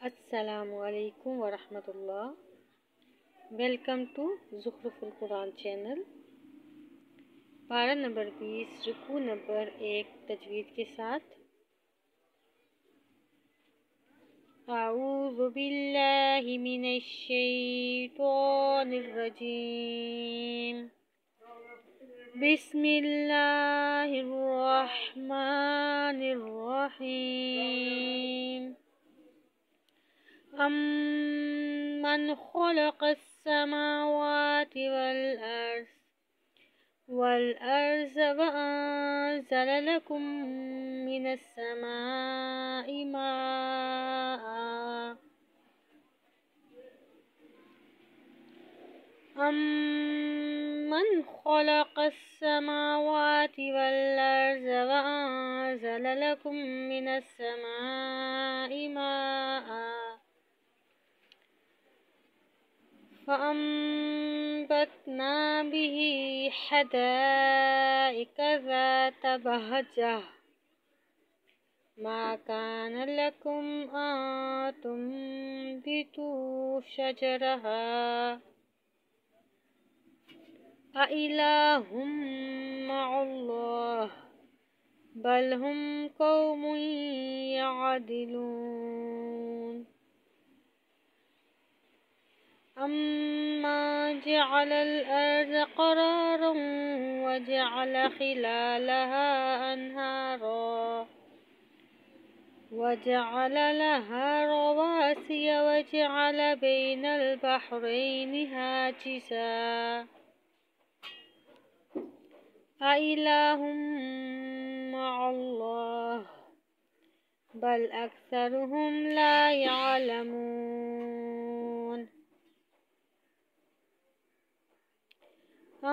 السلام علیکم ورحمۃ اللہ۔ ویلکم ٹو زخرف القرآن چینل۔ پارہ نمبر 20، رکوع نمبر 1 تجوید کے ساتھ۔ اعوذ باللہ من الشیطان الرجیم، بسم اللہ الرحمن الرحیم۔ امن خلق السماوات والأرض وأنزل لكم من السماء ماء أَمَّنْ خَلَقَ السَّمَاوَاتِ وَالْأَرْضَ وَأَنزَلَ لَكُم مِّنَ السَّمَاءِ مَاءً فَأَنبَتْنَا بِهِ حَدَائِقَ ذَاتَ بَهْجَةٍ مَا كَانَ لَكُمْ أَن تُنبِتُوا شَجَرَهَا أَإِلَٰهٌ مَّعَ اللَّهِ بَلْ هُمْ قَوْمٌ يَعْدِلُونَ۔ أَمَّن جَعَلَ الْأَرْضَ قَرَارًا وَجَعَلَ خِلَالَهَا أَنْهَارًا وَجَعَلَ لَهَا رَوَاسِيَ وَجَعَلَ بَيْنَ الْبَحْرَيْنِ حَاجِزًا أَإِلَٰهٌ مَّعَ اللَّهِ بَلْ أَكْثَرُهُمْ لَا يَعْلَمُونَ۔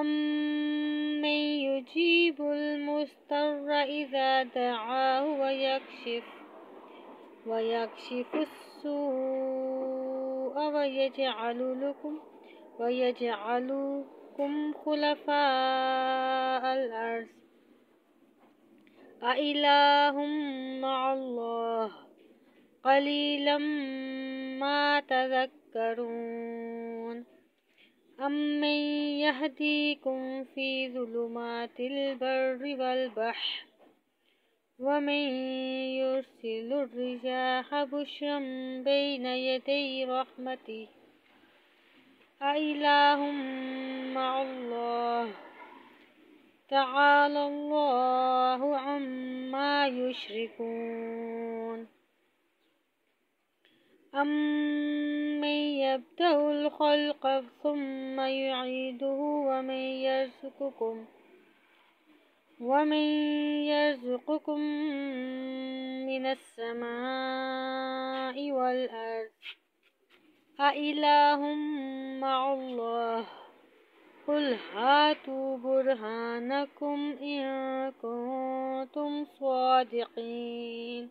أَمَّن يُجِيبُ الْمُضْطَرَّ إِذَا دَعَاهُ وَيَكْشِفُ السُّوءَ وَيَجْعَلُكُمْ خُلَفَاءَ الْأَرْضِ أَإِلَٰهٌ مَّعَ اللَّهِ قَلِيلًا مَّا تَذَكَّرُونَ۔ أَمَّن يَهْدِيكُمْ فِي ظُلُمَاتِ الْبَرِّ وَالْبَحْرِ وَمَن يُرْسِلِ الرِّيَاحَ بُشْرًا بَيْنَ يَدَيْ رَحْمَتِهِ أَإِلَٰهٌ مَّعَ اللَّهِ تَعَالَى اللَّهُ عَمَّا يُشْرِكُونَ۔ أَمَّن يَبْدَأُ الْخَلْقَ ثُمَّ يُعِيدُهُ وَمَن يَرْزُقُكُم مِّنَ السَّمَاءِ وَالْأَرْضِ أَإِلَٰهٌ مَّعَ اللَّهِ قُلْ هَاتُوا بُرْهَانَكُمْ إِن كُنتُمْ صَادِقِينَ۔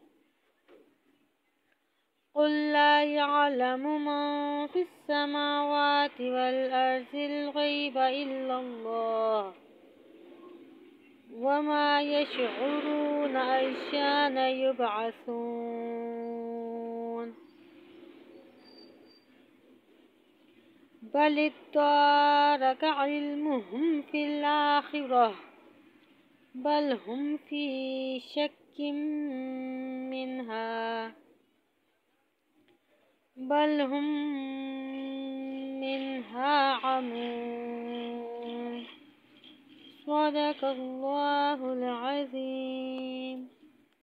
قُل لَّا يَعْلَمُ مَن فِي السَّمَاوَاتِ وَالْأَرْضِ الْغَيْبَ إِلَّا اللَّهُ وَمَا يَشْعُرُونَ أَيَّانَ يُبْعَثُونَ۔ بَلِ ادَّارَكَ عِلْمُهُمْ فِي الْآخِرَةِ بَلْ هُمْ فِي شَكٍّ مِّنْهَا عَمُونَ۔ صدق اللہ العظیم۔